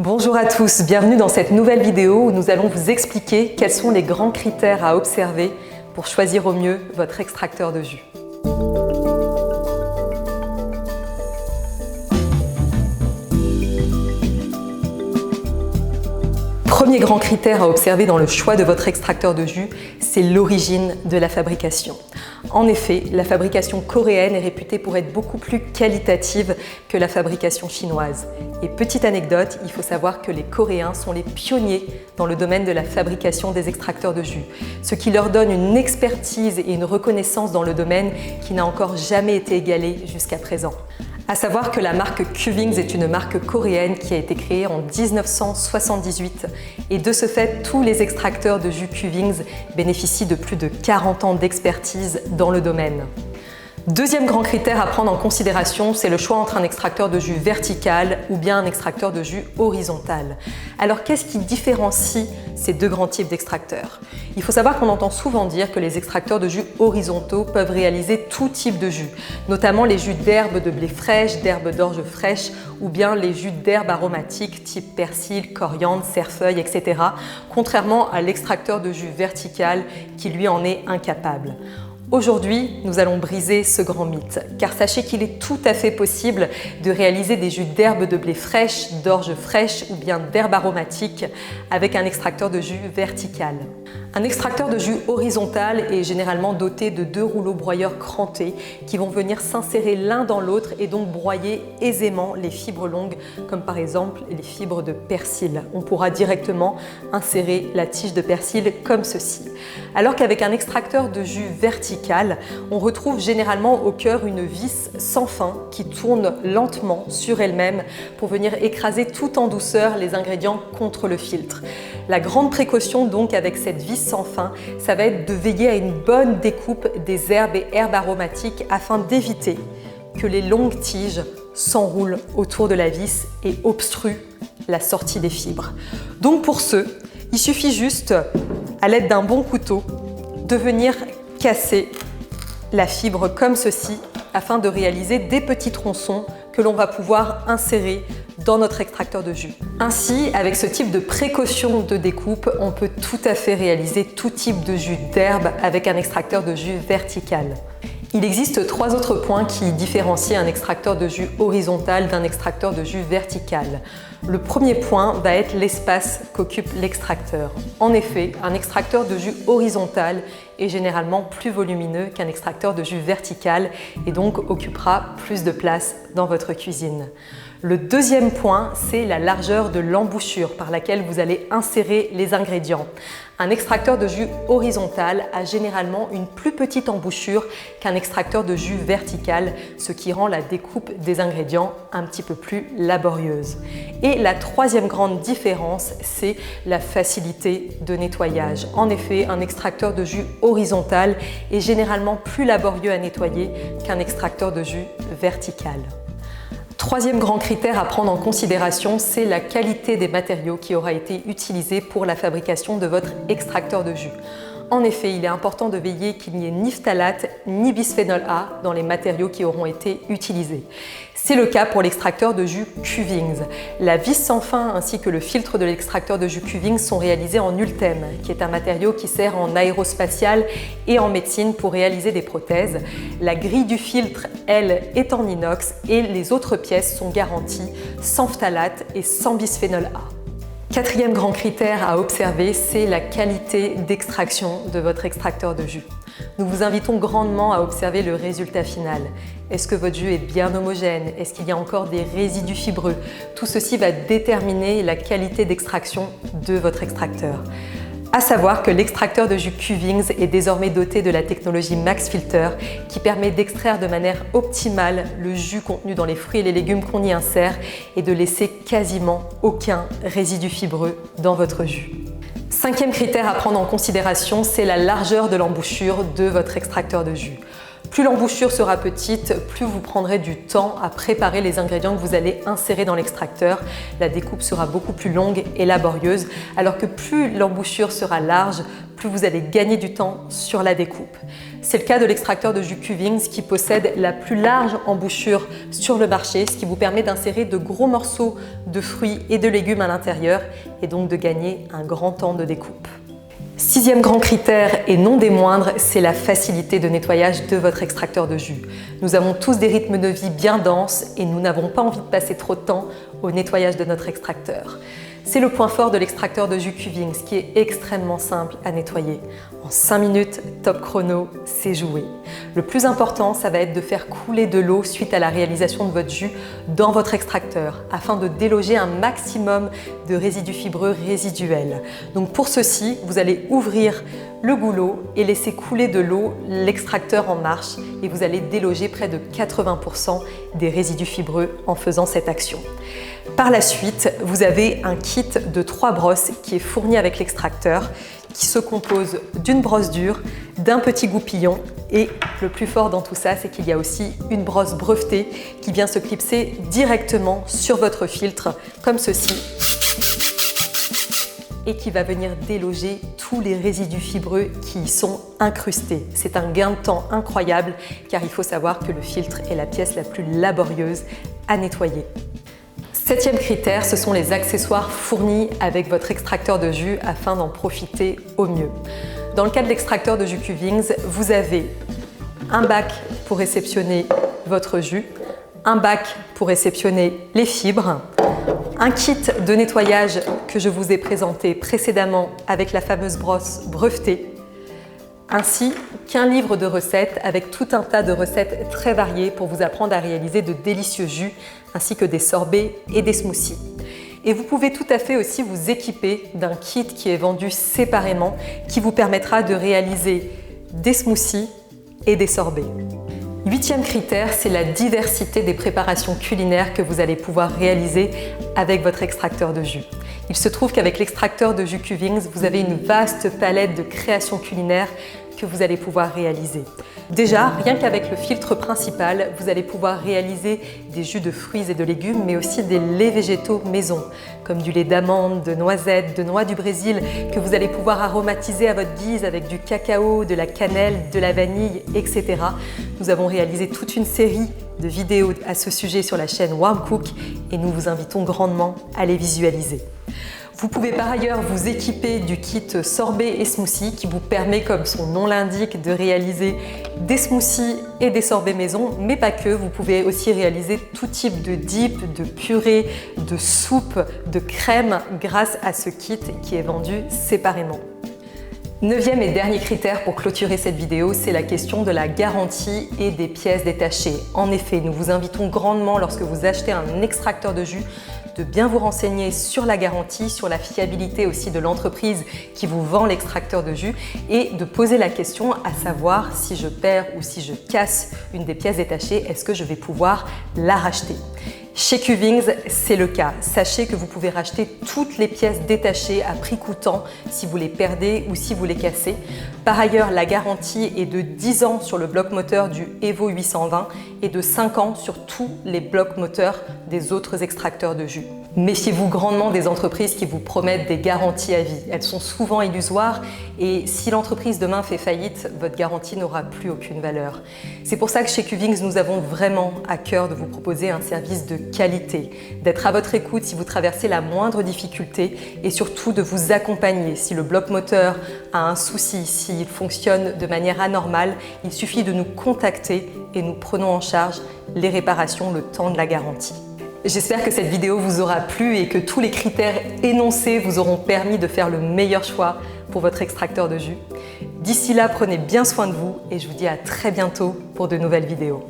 Bonjour à tous, bienvenue dans cette nouvelle vidéo où nous allons vous expliquer quels sont les grands critères à observer pour choisir au mieux votre extracteur de jus. Premier grand critère à observer dans le choix de votre extracteur de jus, c'est l'origine de la fabrication. En effet, la fabrication coréenne est réputée pour être beaucoup plus qualitative que la fabrication chinoise. Et petite anecdote, il faut savoir que les Coréens sont les pionniers dans le domaine de la fabrication des extracteurs de jus, ce qui leur donne une expertise et une reconnaissance dans le domaine qui n'a encore jamais été égalée jusqu'à présent. À savoir que la marque Cuvings est une marque coréenne qui a été créée en 1978 et de ce fait, tous les extracteurs de jus Cuvings bénéficient de plus de 40 ans d'expertise dans le domaine. Deuxième grand critère à prendre en considération, c'est le choix entre un extracteur de jus vertical ou bien un extracteur de jus horizontal. Alors qu'est-ce qui différencie ces deux grands types d'extracteurs? Il faut savoir qu'on entend souvent dire que les extracteurs de jus horizontaux peuvent réaliser tout type de jus, notamment les jus d'herbes de blé fraîches, d'herbes d'orge fraîches ou bien les jus d'herbes aromatiques type persil, coriandre, cerfeuil, etc. Contrairement à l'extracteur de jus vertical qui lui en est incapable. Aujourd'hui, nous allons briser ce grand mythe, car sachez qu'il est tout à fait possible de réaliser des jus d'herbes de blé fraîches, d'orge fraîche ou bien d'herbes aromatiques avec un extracteur de jus vertical. Un extracteur de jus horizontal est généralement doté de deux rouleaux broyeurs crantés qui vont venir s'insérer l'un dans l'autre et donc broyer aisément les fibres longues, comme par exemple les fibres de persil. On pourra directement insérer la tige de persil comme ceci. Alors qu'avec un extracteur de jus vertical, on retrouve généralement au cœur une vis sans fin qui tourne lentement sur elle-même pour venir écraser tout en douceur les ingrédients contre le filtre. La grande précaution donc avec cette vis sans fin, ça va être de veiller à une bonne découpe des herbes et herbes aromatiques afin d'éviter que les longues tiges s'enroulent autour de la vis et obstruent la sortie des fibres. Donc pour ce, il suffit juste, à l'aide d'un bon couteau, de venir casser la fibre comme ceci afin de réaliser des petits tronçons que l'on va pouvoir insérer dans notre extracteur de jus. Ainsi, avec ce type de précaution de découpe, on peut tout à fait réaliser tout type de jus d'herbe avec un extracteur de jus vertical. Il existe trois autres points qui différencient un extracteur de jus horizontal d'un extracteur de jus vertical. Le premier point va être l'espace qu'occupe l'extracteur. En effet, un extracteur de jus horizontal est généralement plus volumineux qu'un extracteur de jus vertical et donc occupera plus de place dans votre cuisine. Le deuxième point, c'est la largeur de l'embouchure par laquelle vous allez insérer les ingrédients. Un extracteur de jus horizontal a généralement une plus petite embouchure qu'un extracteur de jus vertical, ce qui rend la découpe des ingrédients un petit peu plus laborieuse. Et la troisième grande différence, c'est la facilité de nettoyage. En effet, un extracteur de jus horizontal est généralement plus laborieux à nettoyer qu'un extracteur de jus vertical. Troisième grand critère à prendre en considération, c'est la qualité des matériaux qui aura été utilisé pour la fabrication de votre extracteur de jus. En effet, il est important de veiller qu'il n'y ait ni phtalate ni bisphénol A dans les matériaux qui auront été utilisés. C'est le cas pour l'extracteur de jus Cuvings. La vis sans fin ainsi que le filtre de l'extracteur de jus Cuvings sont réalisés en Ultem, qui est un matériau qui sert en aérospatial et en médecine pour réaliser des prothèses. La grille du filtre, elle, est en inox et les autres pièces sont garanties sans phtalate et sans bisphénol A. Quatrième grand critère à observer, c'est la qualité d'extraction de votre extracteur de jus. Nous vous invitons grandement à observer le résultat final. Est-ce que votre jus est bien homogène? Est-ce qu'il y a encore des résidus fibreux? Tout ceci va déterminer la qualité d'extraction de votre extracteur. À savoir que l'extracteur de jus Cuvings est désormais doté de la technologie Max Filter qui permet d'extraire de manière optimale le jus contenu dans les fruits et les légumes qu'on y insère et de laisser quasiment aucun résidu fibreux dans votre jus. Cinquième critère à prendre en considération, c'est la largeur de l'embouchure de votre extracteur de jus. Plus l'embouchure sera petite, plus vous prendrez du temps à préparer les ingrédients que vous allez insérer dans l'extracteur. La découpe sera beaucoup plus longue et laborieuse, alors que plus l'embouchure sera large, plus vous allez gagner du temps sur la découpe. C'est le cas de l'extracteur de jus Cuvings qui possède la plus large embouchure sur le marché, ce qui vous permet d'insérer de gros morceaux de fruits et de légumes à l'intérieur et donc de gagner un grand temps de découpe. Sixième grand critère et non des moindres, c'est la facilité de nettoyage de votre extracteur de jus. Nous avons tous des rythmes de vie bien denses et nous n'avons pas envie de passer trop de temps au nettoyage de notre extracteur. C'est le point fort de l'extracteur de jus Cuvings qui est extrêmement simple à nettoyer. En 5 minutes, top chrono, c'est joué. Le plus important, ça va être de faire couler de l'eau suite à la réalisation de votre jus dans votre extracteur afin de déloger un maximum de résidus fibreux résiduels. Donc pour ceci, vous allez ouvrir le goulot et laisser couler de l'eau l'extracteur en marche et vous allez déloger près de 80% des résidus fibreux en faisant cette action. Par la suite, vous avez un kit de 3 brosses qui est fourni avec l'extracteur qui se compose d'une brosse dure, d'un petit goupillon et le plus fort dans tout ça, c'est qu'il y a aussi une brosse brevetée qui vient se clipser directement sur votre filtre comme ceci et qui va venir déloger tous les résidus fibreux qui y sont incrustés. C'est un gain de temps incroyable car il faut savoir que le filtre est la pièce la plus laborieuse à nettoyer. Septième critère, ce sont les accessoires fournis avec votre extracteur de jus afin d'en profiter au mieux. Dans le cas de l'extracteur de jus Cuvings, vous avez un bac pour réceptionner votre jus, un bac pour réceptionner les fibres, un kit de nettoyage que je vous ai présenté précédemment avec la fameuse brosse brevetée, ainsi qu'un livre de recettes avec tout un tas de recettes très variées pour vous apprendre à réaliser de délicieux jus ainsi que des sorbets et des smoothies. Et vous pouvez tout à fait aussi vous équiper d'un kit qui est vendu séparément qui vous permettra de réaliser des smoothies et des sorbets. Huitième critère, c'est la diversité des préparations culinaires que vous allez pouvoir réaliser avec votre extracteur de jus. Il se trouve qu'avec l'extracteur de jus Cuvings, vous avez une vaste palette de créations culinaires que vous allez pouvoir réaliser. Déjà, rien qu'avec le filtre principal, vous allez pouvoir réaliser des jus de fruits et de légumes, mais aussi des laits végétaux maison, comme du lait d'amande, de noisettes, de noix du Brésil, que vous allez pouvoir aromatiser à votre guise avec du cacao, de la cannelle, de la vanille, etc. Nous avons réalisé toute une série de vidéos à ce sujet sur la chaîne Warm Cook et nous vous invitons grandement à les visualiser. Vous pouvez par ailleurs vous équiper du kit sorbet et smoothie qui vous permet, comme son nom l'indique, de réaliser des smoothies et des sorbets maison, mais pas que. Vous pouvez aussi réaliser tout type de dip, de purée, de soupe, de crème grâce à ce kit qui est vendu séparément. Neuvième et dernier critère pour clôturer cette vidéo, c'est la question de la garantie et des pièces détachées. En effet, nous vous invitons grandement lorsque vous achetez un extracteur de jus de bien vous renseigner sur la garantie, sur la fiabilité aussi de l'entreprise qui vous vend l'extracteur de jus et de poser la question à savoir si je perds ou si je casse une des pièces détachées, est-ce que je vais pouvoir la racheter ? Chez Cuvings, c'est le cas. Sachez que vous pouvez racheter toutes les pièces détachées à prix coûtant si vous les perdez ou si vous les cassez. Par ailleurs, la garantie est de 10 ans sur le bloc moteur du Evo 820 et de 5 ans sur tous les blocs moteurs des autres extracteurs de jus. Méfiez-vous grandement des entreprises qui vous promettent des garanties à vie. Elles sont souvent illusoires et si l'entreprise demain fait faillite, votre garantie n'aura plus aucune valeur. C'est pour ça que chez Cuvings, nous avons vraiment à cœur de vous proposer un service de qualité, d'être à votre écoute si vous traversez la moindre difficulté et surtout de vous accompagner. Si le bloc moteur a un souci, s'il fonctionne de manière anormale, il suffit de nous contacter et nous prenons en charge les réparations le temps de la garantie. J'espère que cette vidéo vous aura plu et que tous les critères énoncés vous auront permis de faire le meilleur choix pour votre extracteur de jus. D'ici là, prenez bien soin de vous et je vous dis à très bientôt pour de nouvelles vidéos.